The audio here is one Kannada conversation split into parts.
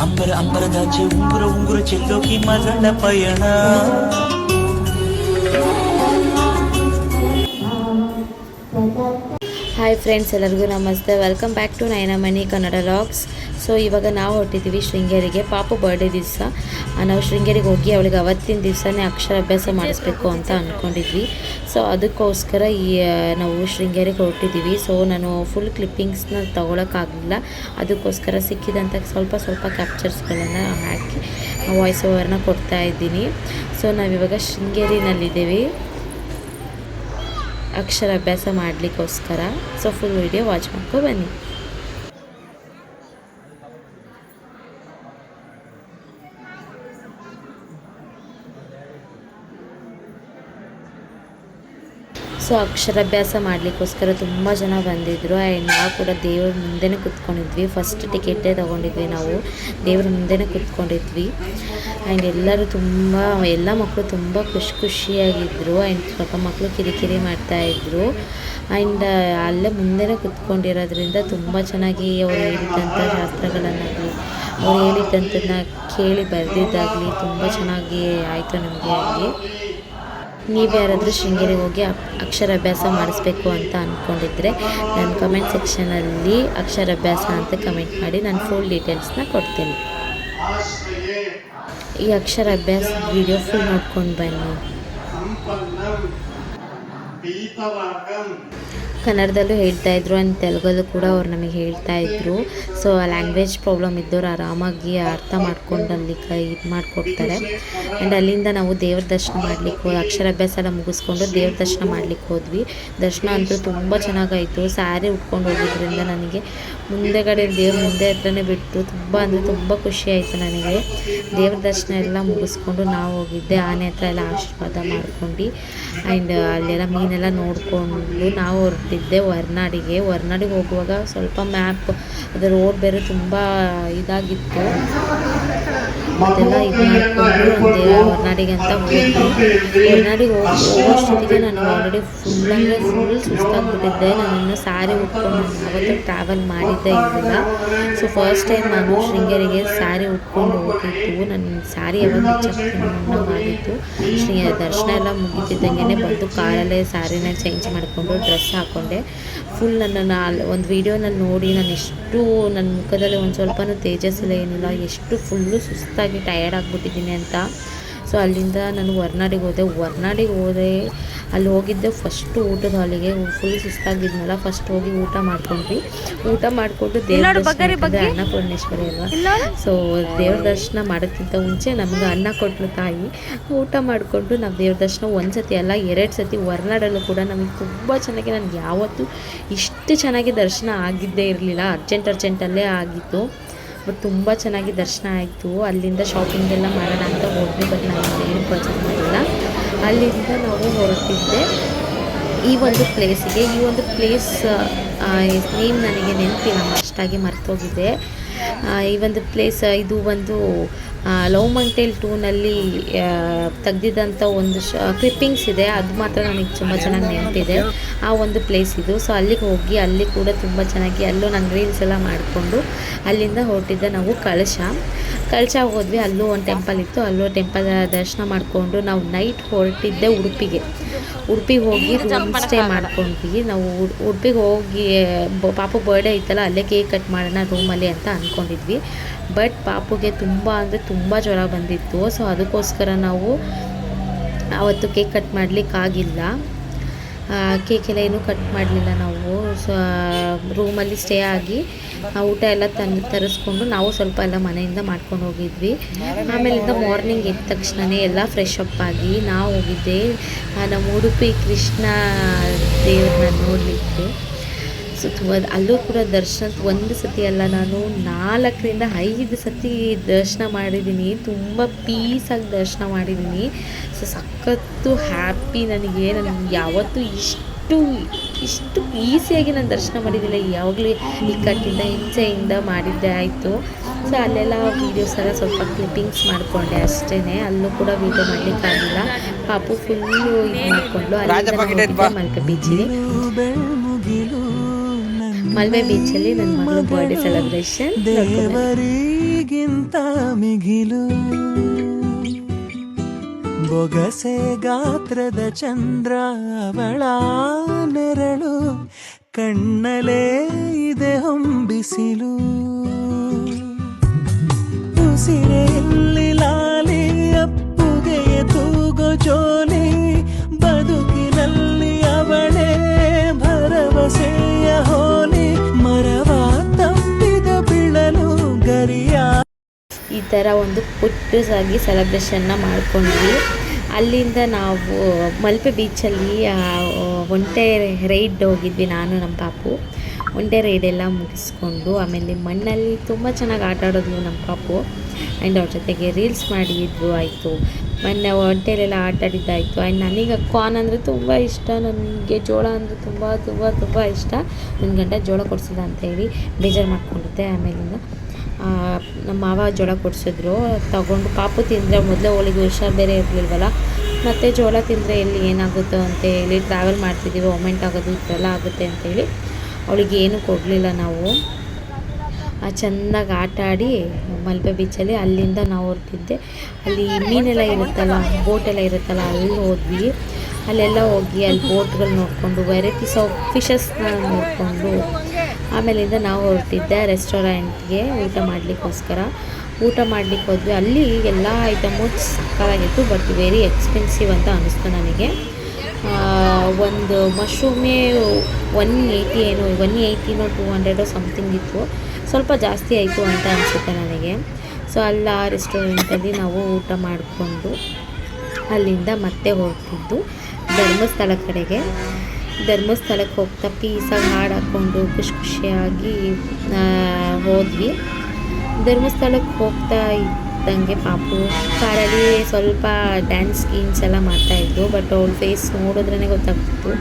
ಅಂಬರದಾಚೆ ಉಂಗುರ ಚೆಲ್ಲೋಕಿ ಮರಳ ಪಯಣ. ಹಾಯ್ ಫ್ರೆಂಡ್ಸ್, ಎಲ್ಲರಿಗೂ ನಮಸ್ತೆ. Welcome back to Nayanamani Kannada vlogs. So ಇವಾಗ ನಾವು ಹೊರಟಿದ್ದೀವಿ ಶೃಂಗೇರಿಗೆ. ಪಾಪು ಬರ್ಡೇ ದಿವಸ ನಾವು ಶೃಂಗೇರಿಗೆ ಹೋಗಿ ಅವಳಿಗೆ ಅವತ್ತಿನ ದಿವಸನೇ ಅಕ್ಷರಾಭ್ಯಾಸ ಮಾಡಿಸ್ಬೇಕು ಅಂತ ಅಂದ್ಕೊಂಡಿದ್ವಿ. ಸೊ ಅದಕ್ಕೋಸ್ಕರ ನಾವು ಶೃಂಗೇರಿಗೆ ಹೊರಟಿದ್ದೀವಿ. ಸೊ ನಾನು ಫುಲ್ ಕ್ಲಿಪ್ಪಿಂಗ್ಸ್ನ ತೊಗೊಳಕ್ಕಾಗಲಿಲ್ಲ. ಅದಕ್ಕೋಸ್ಕರ ಸಿಕ್ಕಿದಂಥ ಸ್ವಲ್ಪ ಕ್ಯಾಪ್ಚರ್ಸ್ಗಳನ್ನು ಹಾಕಿ ವಾಯ್ಸ್ ಓವರ್ನ ಕೊಡ್ತಾ ಇದ್ದೀನಿ. ಸೊ ನಾವಿವಾಗ ಶೃಂಗೇರಿನಲ್ಲಿದ್ದೀವಿ ಅಕ್ಷರಾಭ್ಯಾಸ ಮಾಡಲಿಕ್ಕೋಸ್ಕರ. ಸೊ ಫುಲ್ ವಿಡಿಯೋ ವಾಚ್ ಮಾಡ್ಕೊ ಬನ್ನಿ. ಸೊ ಅಕ್ಷರಾಭ್ಯಾಸ ಮಾಡಲಿಕ್ಕೋಸ್ಕರ ತುಂಬ ಜನ ಬಂದಿದ್ದರು. ಆ್ಯಂಡ್ ನಾವು ಕೂಡ ದೇವ್ರ ಮುಂದೆನೇ ಕೂತ್ಕೊಂಡಿದ್ವಿ. ಫಸ್ಟ್ ಟಿಕೆಟೇ ತೊಗೊಂಡಿದ್ವಿ ನಾವು. ದೇವ್ರ ಮುಂದೆನೇ ಕೂತ್ಕೊಂಡಿದ್ವಿ. ಆ್ಯಂಡ್ ಎಲ್ಲ ಮಕ್ಕಳು ತುಂಬ ಖುಷಿಯಾಗಿದ್ದರು. ಆ್ಯಂಡ್ ಸ್ವಲ್ಪ ಮಕ್ಕಳು ಕಿರಿಕಿರಿ ಮಾಡ್ತಾಯಿದ್ರು. ಆ್ಯಂಡ್ ಅಲ್ಲೇ ಮುಂದೆನೇ ಕೂತ್ಕೊಂಡಿರೋದ್ರಿಂದ ತುಂಬ ಚೆನ್ನಾಗಿ ಅವ್ರು ಹೇಳಿದಂಥ ಶಾಸ್ತ್ರಗಳನ್ನಾಗಲಿ ಅವ್ರು ಹೇಳಿದಂಥದ್ದನ್ನ ಕೇಳಿ ಬರೆದಿದ್ದಾಗಲಿ ತುಂಬ ಚೆನ್ನಾಗಿ ಆಯಿತು ನಮಗೆ. ಅಲ್ಲಿ ನೀವು ಯಾರಾದರೂ ಶೃಂಗೇರಿಗೆ ಹೋಗಿ ಅಕ್ಷರಾಭ್ಯಾಸ ಮಾಡಿಸ್ಬೇಕು ಅಂತ ಅಂದ್ಕೊಂಡಿದ್ರೆ ನಾನು ಕಮೆಂಟ್ ಸೆಕ್ಷನಲ್ಲಿ ಅಕ್ಷರಾಭ್ಯಾಸ ಅಂತ ಕಮೆಂಟ್ ಮಾಡಿ ನಾನು ಫುಲ್ ಡೀಟೇಲ್ಸ್ನ ಕೊಡ್ತೀನಿ. ಈ ಅಕ್ಷರಾಭ್ಯಾಸ ವಿಡಿಯೋ ಫುಲ್ ನೋಡ್ಕೊಂಡು ಬನ್ನಿ. ಕನ್ನಡದಲ್ಲೂ ಹೇಳ್ತಾಯಿದ್ರು ಆ್ಯಂಡ್ ತೆಲುಗಲ್ಲೂ ಕೂಡ ಅವ್ರು ನಮಗೆ ಹೇಳ್ತಾಯಿದ್ರು. ಸೊ ಲ್ಯಾಂಗ್ವೇಜ್ ಪ್ರಾಬ್ಲಮ್ ಇದ್ದವ್ರು ಆರಾಮಾಗಿ ಅರ್ಥ ಮಾಡ್ಕೊಂಡು ಅಲ್ಲಿ ಇದು ಮಾಡಿಕೊಡ್ತಾರೆ. ಆ್ಯಂಡ್ ಅಲ್ಲಿಂದ ನಾವು ದೇವ್ರ ದರ್ಶನ ಮಾಡಲಿಕ್ಕೆ ಅಕ್ಷರಾಭ್ಯಾಸ ಎಲ್ಲ ಮುಗಿಸ್ಕೊಂಡು ದೇವ್ರ ದರ್ಶನ ಮಾಡಲಿಕ್ಕೆ ಹೋದ್ವಿ. ದರ್ಶನ ಅಂತೂ ತುಂಬ ಚೆನ್ನಾಗಾಯಿತು. ಸ್ಯಾರಿ ಉಟ್ಕೊಂಡು ಹೋಗೋದ್ರಿಂದ ನನಗೆ ಮುಂದೆಗಡೆ ದೇವ್ರ ಮುಂದೆ ಹತ್ರನೇ ಬಿಟ್ಟು ತುಂಬ ಖುಷಿ ಆಯಿತು ನನಗೆ. ದೇವ್ರ ದರ್ಶನ ಎಲ್ಲ ಮುಗಿಸ್ಕೊಂಡು ನಾವು ಹೋಗಿದ್ದೆ ಆನೆ ಹತ್ರ ಎಲ್ಲ ಆಶೀರ್ವಾದ ಮಾಡ್ಕೊಂಡು ಆ್ಯಂಡ್ ಅಲ್ಲೆಲ್ಲ ಮೀನೆಲ್ಲ ನೋಡಿಕೊಂಡು ನಾವು ಹೊರಟಿದ್ದೆ ಹೊರನಾಡಿಗೆ ಹೋಗುವಾಗ ಸ್ವಲ್ಪ ಮ್ಯಾಪ್ ಅದು ರೋಡ್ ಬೇರೆ ತುಂಬ ಇದಾಗಿತ್ತು. ಅದೆಲ್ಲ ಇದು ಮಾಡಿಕೊಂಡು ಹೊರನಾಡಿಗೆ ಅಂತ ಹೋದ್ವಿ. ಹೊರನಾಡಿಗೆ ಹೋಗೋಷ್ಟೊತ್ತಿಗೆ ನನಗೆ ಆಲ್ರೆಡಿ ಫುಲ್ ಸುಸ್ತಾಗ್ಬಿಟ್ಟಿದ್ದೆ. ನಾನಿನ್ನು ಸ್ಯಾರಿ ಉಟ್ಕೊಂಡು ಯಾವತ್ತೂ ಟ್ರಾವೆಲ್ ಮಾಡಿದ್ದೇ ಇರಲಿಲ್ಲ. ಸೊ ಫಸ್ಟ್ ಟೈಮ್ ನಾನು ಶೃಂಗೇರಿಗೆ ಸ್ಯಾರಿ ಉಟ್ಕೊಂಡು ಹೋಗಿದ್ದು. ನನ್ನ ಸ್ಯಾರಿ ಯಾವಾಗ ಹೆಚ್ಚಾಗ್ತೀನಿ ಮಾಡಿದ್ದು. ದರ್ಶನ ಎಲ್ಲ ಮುಗಿತಿದ್ದಂಗೆ ಬಂದು ಕಾರಲ್ಲೇ ಸ್ಯಾರಿನ ಚೇಂಜ್ ಮಾಡಿಕೊಂಡು ಡ್ರೆಸ್ ಹಾಕ್ಕೊಂಡೆ. ಫುಲ್ ನನ್ನನ್ನು ಒಂದು ವೀಡಿಯೋನಲ್ಲಿ ನೋಡಿ ನನ್ನ ಮುಖದಲ್ಲಿ ಒಂದು ಸ್ವಲ್ಪನೂ ತೇಜಸ್ಸಿಲ್ಲ ಏನಿಲ್ಲ, ಎಷ್ಟು ಫುಲ್ಲು ಸುಸ್ತಾಗಿ ಟಯರ್ಡ್ ಆಗಿಬಿಟ್ಟಿದ್ದೀನಿ ಅಂತ. ಸೊ ಅಲ್ಲಿಂದ ನಾನು ಹೊರನಾಡಿಗೆ ಹೋದೆ. ಅಲ್ಲಿ ಹೋಗಿದ್ದೆ ಫಸ್ಟು ಊಟದ ಹಾಲಿಗೆ. ಫುಲ್ ಸುಸ್ತಾಗಿದ್ನಲ್ಲ, ಫಸ್ಟ್ ಹೋಗಿ ಊಟ ಮಾಡಿಕೊಂಡು ದೇವ್ರ ದರ್ಶನ ಅನ್ನಪೂರ್ಣೇಶ್ವರಿ ಅಲ್ವಾ. ಸೊ ದೇವ್ರ ದರ್ಶನ ಮಾಡೋಕ್ಕಿಂತ ಮುಂಚೆ ನಮ್ಗೆ ಅನ್ನ ಕೊಟ್ಟರು ತಾಯಿ. ಊಟ ಮಾಡಿಕೊಂಡು ನಾವು ದೇವ್ರ ದರ್ಶನ ಒಂದು ಸತಿ ಅಲ್ಲ 2 ಸತಿ ಹೊರನಾಡಲ್ಲೂ ಕೂಡ ನಮಗೆ ತುಂಬ ಚೆನ್ನಾಗಿ, ನನಗೆ ಯಾವತ್ತೂ ಇಷ್ಟು ಚೆನ್ನಾಗಿ ದರ್ಶನ ಆಗಿದ್ದೇ ಇರಲಿಲ್ಲ. ಅರ್ಜೆಂಟಲ್ಲೇ ಆಗಿತ್ತು. ಬಟ್ ತುಂಬ ಚೆನ್ನಾಗಿ ದರ್ಶನ ಆಯಿತು. ಅಲ್ಲಿಂದ ಶಾಪಿಂಗ್ ಎಲ್ಲ ಮಾಡೋಣ ಅಂತ ಹೋದ್ವಿ. ಬಟ್ ನಾನು ಏನು ಪರ್ಚೇಸ್ ಮಾಡಿಲ್ಲ. ಅಲ್ಲಿಂದ ನಾವು ಹೊರಟಿದ್ದೆ ಈ ಒಂದು ಪ್ಲೇಸಿಗೆ. ಈ ಒಂದು ಪ್ಲೇಸ್ ನೇಮ್ ನನಗೆ ನೆನಪಿಲ್ಲ, ಅಷ್ಟಾಗಿ ಮರ್ತೋಗಿದೆ. ಈ ಒಂದು ಪ್ಲೇಸ್ ಇದು ಒಂದು ಲವ್ ಮಂಟೇಲ್ 2ನಲ್ಲಿ ತೆಗ್ದಿದ್ದಂಥ ಒಂದು ಕ್ಲಿಪ್ಪಿಂಗ್ಸ್ ಇದೆ. ಅದು ಮಾತ್ರ ನನಗೆ ತುಂಬ ಚೆನ್ನಾಗಿ ನೆನಪಿದೆ. ಆ ಒಂದು ಪ್ಲೇಸ್ ಇದು. ಸೊ ಅಲ್ಲಿಗೆ ಹೋಗಿ ಅಲ್ಲಿ ಕೂಡ ತುಂಬ ಚೆನ್ನಾಗಿ ಅಲ್ಲೂ ನಾನು ರೀಲ್ಸ್ ಎಲ್ಲ ಮಾಡಿಕೊಂಡು ಅಲ್ಲಿಂದ ಹೊರಟಿದ್ದೆ ನಾವು ಕಳಶ ಹೋದ್ವಿ. ಅಲ್ಲೂ ಒಂದು ಟೆಂಪಲ್ ಇತ್ತು. ಅಲ್ಲೂ ಟೆಂಪಲ್ ದರ್ಶನ ಮಾಡಿಕೊಂಡು ನಾವು ನೈಟ್ ಹೊರಟಿದ್ದೆ ಉಡುಪಿಗೆ ಹೋಗಿ ರೂಮ್ ಸ್ಟೇ ಮಾಡ್ಕೊಂಡ್ವಿ. ನಾವು ಉಡುಪಿಗೆ ಹೋಗಿ ಪಾಪು ಬರ್ಡೇ ಇತ್ತಲ್ಲ, ಅಲ್ಲೇ ಕೇಕ್ ಕಟ್ ಮಾಡೋಣ ರೂಮಲ್ಲಿ ಅಂತ ಅಂದ್ಕೊಂಡಿದ್ವಿ. ಬಟ್ ಪಾಪುಗೆ ತುಂಬ ಜ್ವರ ಬಂದಿತ್ತು. ಸೊ ಅದಕ್ಕೋಸ್ಕರ ನಾವು ಆವತ್ತು ಕೇಕ್ ಕಟ್ ಮಾಡಲಿಕ್ಕಾಗಿಲ್ಲ. ಕೇಕೆಲ್ಲ ಏನೂ ಕಟ್ ಮಾಡಲಿಲ್ಲ ನಾವು. ಸೊ ರೂಮಲ್ಲಿ ಸ್ಟೇ ಆಗಿ ಊಟ ಎಲ್ಲ ತರಿಸ್ಕೊಂಡು ನಾವು ಸ್ವಲ್ಪ ಎಲ್ಲ ಮನೆಯಿಂದ ಮಾಡ್ಕೊಂಡು ಹೋಗಿದ್ವಿ. ಆಮೇಲಿಂದ ಮಾರ್ನಿಂಗ್ ಎದ್ದ ತಕ್ಷಣವೇ ಎಲ್ಲ ಫ್ರೆಶ್ ಅಪ್ ಆಗಿ ನಾವು ಹೋಗಿದ್ದೆ ನಮ್ಮ ಉಡುಪಿ ಕೃಷ್ಣ ದೇವ್ರನ್ನ ನೋಡಲಿಕ್ಕೆ. ಸೊ ಅಲ್ಲೂ ಕೂಡ ದರ್ಶನ ಒಂದು ಸತಿ ಅಲ್ಲ, ನಾನು 4ರಿಂದ 5 ಸತಿ ದರ್ಶನ ಮಾಡಿದ್ದೀನಿ. ತುಂಬ ಪೀಸಾಗಿ ದರ್ಶನ ಮಾಡಿದ್ದೀನಿ. ಸೊ ಸಖತ್ತು ಹ್ಯಾಪಿ ನನಗೆ ಯಾವತ್ತೂ ಇಷ್ಟು ಈಸಿಯಾಗಿ ನಾನು ದರ್ಶನ ಮಾಡಿದ್ದಿಲ್ಲ. ಯಾವಾಗಲೂ ಇಕ್ಕಟ್ಟಿಂದ ಹಿಂಸೆಯಿಂದ ಮಾಡಿದ್ದೆ ಆಯಿತು. ಸೊ ಅಲ್ಲೆಲ್ಲ ವೀಡಿಯೋಸ್ ಎಲ್ಲ ಸ್ವಲ್ಪ ಕ್ಲಿಪ್ಪಿಂಗ್ಸ್ ಮಾಡಿಕೊಂಡೆ ಅಷ್ಟೇ. ಅಲ್ಲೂ ಕೂಡ ವೀಡಿಯೋ ಮಾಡಲಿಕ್ಕಾಗಿಲ್ಲ. ಪಾಪು ಫುಲ್ಲು ಇದು ಮಾಡಿಕೊಂಡು ಅಲ್ಲಿಂದ ಮಲ್ಪೆ ಬೀಚಲ್ಲಿ ನನ್ನ ಮಗಳು ಬರ್ಡೇ ಸೆಲೆಬ್ರೇಷನ್. ಮಿಂಚಿಗಿಂತ ಮಿಗಿಲು ಬೊಗಸೆ ಗಾತ್ರದ ಚಂದ್ರ ಅವಳ ನೆರಳು ಕಣ್ಣಲೇ ಇದೆ ಹೊಂಬಿಸಿಲು ಉಸಿರೆಯಲ್ಲಿ ಲಾಲಿ ಅಪ್ಪುಗೆಯ ತೂಗೋ ಜೋಲಿ ಬದುಕಿನಲ್ಲಿ ಅವಳೇ ಭರವಸೆಯ ಹೋಲಿ ಮರವ ತಪ್ಪಿದ ಬೀಳಲು ಗರಿಯ ಈ ಥರ ಒಂದು ಪುಟ್ಟದಾಗಿ ಸೆಲೆಬ್ರೇಷನ್ನ ಮಾಡ್ಕೊಂಡ್ವಿ. ಅಲ್ಲಿಂದ ನಾವು ಮಲ್ಪೆ ಬೀಚಲ್ಲಿ ಒಂಟೆ ರೈಡ್ ಹೋಗಿದ್ವಿ, ನಾನು ನಮ್ಮ ಪಾಪು. ಒಂಟೆ ರೈಡೆಲ್ಲ ಮುಗಿಸ್ಕೊಂಡು ಆಮೇಲೆ ಮಣ್ಣಲ್ಲಿ ತುಂಬ ಚೆನ್ನಾಗಿ ಆಟ ಆಡೋದು ನಮ್ಮ ಪಾಪು. ಆ್ಯಂಡ್ ಅವ್ರ ಜೊತೆಗೆ ರೀಲ್ಸ್ ಮಾಡಿದ್ದು ಆಯಿತು, ಮೊನ್ನೆ ಒಂಟೆಲೆಲ್ಲ ಆಟ ಆಡಿದ್ದಾಯಿತು. ಆ್ಯಂಡ್ ನನಗೆ ಕಾರ್ನ್ ಅಂದರೆ ತುಂಬ ಇಷ್ಟ, ನನಗೆ ಜೋಳ ಅಂದರೆ ತುಂಬ ತುಂಬ ತುಂಬ ಇಷ್ಟ. ನನ್ನ ಗಂಡ ಜೋಳ ಕೊಡಿಸಿಲ್ಲ ಅಂತೇಳಿ ಬೇಜಾರು ಮಾಡ್ಕೊಂಡಿದ್ದೆ. ಆಮೇಲಿಂದ ನಮ್ಮ ಮಾವ ಜೋಳ ಕೊಡಿಸಿದ್ರು, ತಗೊಂಡು ಪಾಪು ತಿಂದರೆ ಮೊದಲೇ ಅವಳಿಗೆ ಹುಷಾರು ಬೇರೆ ಇರಲಿಲ್ವಲ್ಲ, ಮತ್ತು ಜೋಳ ತಿಂದರೆ ಎಲ್ಲಿ ಏನಾಗುತ್ತೋ ಅಂತೇಳಿ ಟ್ರಾವೆಲ್ ಮಾಡ್ತಿದ್ದೀವಿ, ವಾಮಿಂಟ್ ಆಗೋದು ಈ ಥರ ಎಲ್ಲ ಆಗುತ್ತೆ ಅಂತೇಳಿ ಅವಳಿಗೆ ಏನೂ ಕೊಡಲಿಲ್ಲ ನಾವು. ಚೆಂದಾಗಿ ಆಟ ಆಡಿ ಮಲ್ಪೆ ಬೀಚಲ್ಲಿ ಅಲ್ಲಿಂದ ನಾವು ಹೊರಟಿದ್ದೆ. ಅಲ್ಲಿ ಮೀನೆಲ್ಲ ಇರುತ್ತಲ್ಲ, ಬೋಟೆಲ್ಲ ಇರುತ್ತಲ್ಲ, ಅಲ್ಲಿ ಹೋದ್ವಿ. ಅಲ್ಲೆಲ್ಲ ಹೋಗಿ ಅಲ್ಲಿ ಬೋಟ್ಗಳು ನೋಡಿಕೊಂಡು ವೆರೈಟೀಸ್ ಆಫ್ ಫಿಶಸ್ನ ನೋಡಿಕೊಂಡು ಆಮೇಲಿಂದ ನಾವು ಹೊರಟಿದ್ದೆ ರೆಸ್ಟೋರೆಂಟ್ಗೆ ಊಟ ಮಾಡಲಿಕ್ಕೋಸ್ಕರ. ಊಟ ಮಾಡಲಿಕ್ಕೆ ಹೋದ್ವಿ. ಅಲ್ಲಿ ಎಲ್ಲ ಐಟಮು ಸಕ್ಕತ್ತಾಗಿತ್ತು, ಬಟ್ ವೆರಿ ಎಕ್ಸ್ಪೆನ್ಸಿವ್ ಅಂತ ಅನ್ನಿಸ್ತು ನನಗೆ. ಒಂದು ಮಶ್ರೂಮೇ 180 ಏನೋ 180ನೋ 200 ಸಮಥಿಂಗ್ ಇತ್ತು, ಸ್ವಲ್ಪ ಜಾಸ್ತಿ ಆಯಿತು ಅಂತ ಅನಿಸುತ್ತೆ ನನಗೆ. ಸೊ ಅಲ್ಲಿ ಆ ರೆಸ್ಟೋರೆಂಟಲ್ಲಿ ನಾವು ಊಟ ಮಾಡಿಕೊಂಡು ಅಲ್ಲಿಂದ ಮತ್ತೆ ಹೊರಟಿದ್ದು ಧರ್ಮಸ್ಥಳ ಕಡೆಗೆ. ಧರ್ಮಸ್ಥಳಕ್ಕೆ ಹೋಗ್ತಾ ಪೀಸಾಗಿ ಹಾಡು ಹಾಕ್ಕೊಂಡು ಖುಷಿಯಾಗಿ ಹೋದ್ವಿ. ಧರ್ಮಸ್ಥಳಕ್ಕೆ ಹೋಗ್ತಾ ಇದ್ದಂಗೆ ಪಾಪು ಕಾರಲ್ಲಿ ಸ್ವಲ್ಪ ಡ್ಯಾನ್ಸ್ ಗೀನ್ಸ್ ಎಲ್ಲ ಮಾಡ್ತಾಯಿದ್ರು. ಬಟ್ ಅವಳ ಫೇಸ್ ನೋಡಿದ್ರೇ ಗೊತ್ತಾಗ್ತಿತ್ತು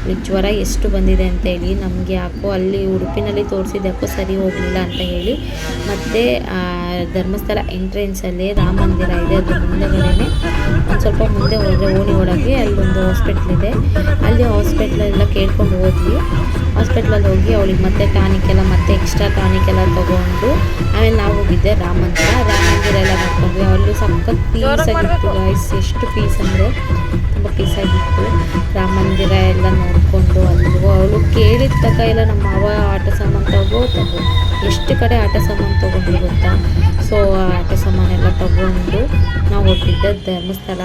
ಅವಳಿಗೆ ಜ್ವರ ಎಷ್ಟು ಬಂದಿದೆ ಅಂತೇಳಿ. ನಮಗೆ ಯಾಕೋ ಅಲ್ಲಿ ಉಡುಪಿನಲ್ಲಿ ತೋರಿಸಿದ್ದು ಯಾಕೋ ಸರಿ ಹೋಗಲಿಲ್ಲ ಅಂತ ಹೇಳಿ ಮತ್ತು ಧರ್ಮಸ್ಥಳ ಎಂಟ್ರೆನ್ಸಲ್ಲಿ ರಾಮ ಮಂದಿರ ಇದೆ, ಅದ್ರ ಮುಂದೆಗಡೆ ಒಂದು ಸ್ವಲ್ಪ ಮುಂದೆ ಹೋದರೆ ಓಣಿ ಒಳಗೆ ಅಲ್ಲೊಂದು ಹಾಸ್ಪಿಟ್ಲ್ ಇದೆ. ಅಲ್ಲಿ ಹಾಸ್ಪಿಟ್ಲೆಲ್ಲ ಕೇಳ್ಕೊಂಡು ಹೋದ್ವಿ. ಹಾಸ್ಪಿಟ್ಲಲ್ಲಿ ಹೋಗಿ ಅವಳಿಗೆ ಮತ್ತೆ ಟಾನಿಕ್ ಎಲ್ಲ ಮತ್ತೆ ಎಕ್ಸ್ಟ್ರಾ ಟಾನಿಕ್ ಎಲ್ಲ ತೊಗೊಂಡು ಆಮೇಲೆ ನಾವು ಹೋಗಿದ್ದೆ ರಾಮ ಮಂದಿರ ಎಲ್ಲ ನೋಡ್ಕೊಂಡ್ವಿ. ಅಲ್ಲೂ ಸಖತ್ ಪೀಸಾಗಿತ್ತು ಗಾಯ್ಸ್, ಎಷ್ಟು ಪೀಸ್ ಅಂದರೆ ತುಂಬ ಪೀಸಾಗಿತ್ತು. ರಾಮ ಮಂದಿರ ಎಲ್ಲ ನೋಡಿಕೊಂಡು ಅಲ್ಲಿಗೂ ಅವಳು ಕೇಳಿದ ತಕ್ಕ ಎಲ್ಲ ನಮ್ಮ ಮಾವ ಆಟ ಸಾಮಾನು ತಗೋ ಎಷ್ಟು ಕಡೆ ಆಟ ಸಾಮಾನು ತೊಗೊಂಡ್ವಿ ಗೊತ್ತಾ. ಸೊ ಆಟ ಸಾಮಾನೆಲ್ಲ ತೊಗೊಂಡು ನಾವು ಹೊರಟಿದ್ದ ಧರ್ಮಸ್ಥಳ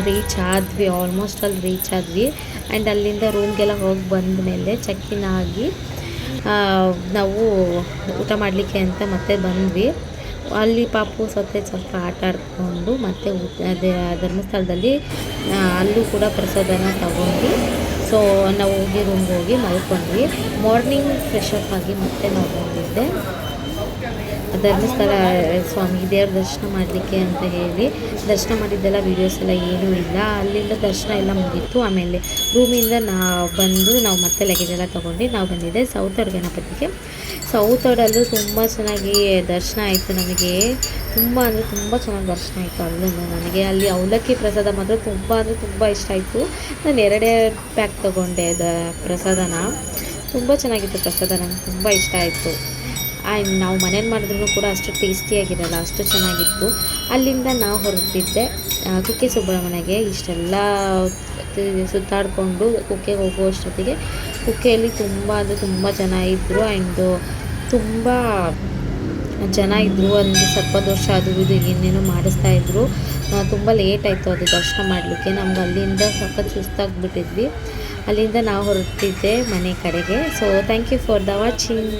ರೀಚ್ ಆದ್ವಿ. ಆಲ್ಮೋಸ್ಟ್ ಅಲ್ಲಿ ರೀಚ್ ಆದ್ವಿ. ಆ್ಯಂಡ್ ಅಲ್ಲಿಂದ ರೂಮ್ಗೆಲ್ಲ ಹೋಗಿ ಬಂದ ಮೇಲೆ ಚೆಕ್ಕಿನ್ ಆಗಿ ನಾವು ಊಟ ಮಾಡಲಿಕ್ಕೆ ಅಂತ ಮತ್ತೆ ಬಂದ್ವಿ. ಅಲ್ಲಿ ಪಾಪು ಸ್ವಲ್ಪ ಆಟ ಆಡಿಕೊಂಡು ಮತ್ತೆ ಧರ್ಮಸ್ಥಳದಲ್ಲಿ ಅಲ್ಲೂ ಕೂಡ ಪ್ರಸಾದನ ತಗೊಂಡು ಸೊ ನಾವು ಹೋಗಿ ರೂಮ್ಗೆ ಹೋಗಿ ಮಲ್ಕೊಂಡ್ವಿ. ಮಾರ್ನಿಂಗ್ ಫ್ರೆಶ್ ಅಪ್ ಆಗಿ ಮತ್ತೆ ನಾವು ಬಂದಿದ್ದೆ ಧರ್ಮಸ್ಥಳ ಸ್ವಾಮಿ ದೇವ್ರ ದರ್ಶನ ಮಾಡಲಿಕ್ಕೆ ಅಂತ ಹೇಳಿ. ದರ್ಶನ ಮಾಡಿದ್ದೆಲ್ಲ ವೀಡಿಯೋಸ್ ಎಲ್ಲ ಏನೂ ಇಲ್ಲ. ಅಲ್ಲಿಂದ ದರ್ಶನ ಎಲ್ಲ ಮುಗೀತು. ಆಮೇಲೆ ರೂಮಿಂದ ನಾವು ಮತ್ತೆ ಲಗೇಜ್ ಎಲ್ಲ ತೊಗೊಂಡು ನಾವು ಬಂದಿದ್ದೆ ಸೌತಡ್ ಗಣಪತಿಗೆ. ಸೌತಡಲ್ಲೂ ತುಂಬ ಚೆನ್ನಾಗಿ ದರ್ಶನ ಆಯಿತು ನಮಗೆ. ತುಂಬ ಅಂದರೆ ತುಂಬ ಚೆನ್ನಾಗಿ ದರ್ಶನ ಆಯಿತು ಅಲ್ಲೂ ನನಗೆ. ಅಲ್ಲಿ ಅವಲಕ್ಕಿ ಪ್ರಸಾದ ಮಾತ್ರ ತುಂಬ ಇಷ್ಟ ಆಯಿತು. ನಾನು 2 ಪ್ಯಾಕ್ ತೊಗೊಂಡೆ ಪ್ರಸಾದನ. ತುಂಬ ಚೆನ್ನಾಗಿತ್ತು ಪ್ರಸಾದ, ನನಗೆ ತುಂಬ ಇಷ್ಟ ಆಯಿತು. ಆ್ಯಂಡ್ ನಾವು ಮನೇಲಿ ಮಾಡಿದ್ರೂ ಕೂಡ ಅಷ್ಟು ಟೇಸ್ಟಿಯಾಗಿರಲ್ಲ, ಅಷ್ಟು ಚೆನ್ನಾಗಿತ್ತು. ಅಲ್ಲಿಂದ ನಾವು ಹೊರಟಿದ್ದೆ ಕುಕ್ಕೆ ಸುಬ್ರಹ್ಮಣ್ಯಗೆ. ಇಷ್ಟೆಲ್ಲ ಸುತ್ತಾಡಿಕೊಂಡು ಕುಕ್ಕೆಗೆ ಹೋಗುವಷ್ಟೊತ್ತಿಗೆ ಕುಕ್ಕೆಯಲ್ಲಿ ತುಂಬ ಜನ ಇದ್ದರು. ಆ್ಯಂಡ್ ತುಂಬ ಜನ ಇದ್ದರು. ಒಂದು ಸ್ವಲ್ಪ ವರ್ಷ ಅದು ಇದು ಏನೇನೋ ಮಾಡಿಸ್ತಾಯಿದ್ರು. ತುಂಬ ಲೇಟ್ ಆಯಿತು ಅದು ದರ್ಶನ ಮಾಡಲಿಕ್ಕೆ. ನಮ್ಗೆ ಅಲ್ಲಿಂದ ಸಖತ್ ಸುಸ್ತಾಗಿಬಿಟ್ಟಿದ್ವಿ. ಅಲ್ಲಿಂದ ನಾವು ಹೊರಟಿದ್ದೆ ಮನೆ ಕಡೆಗೆ. So thank you for the watching.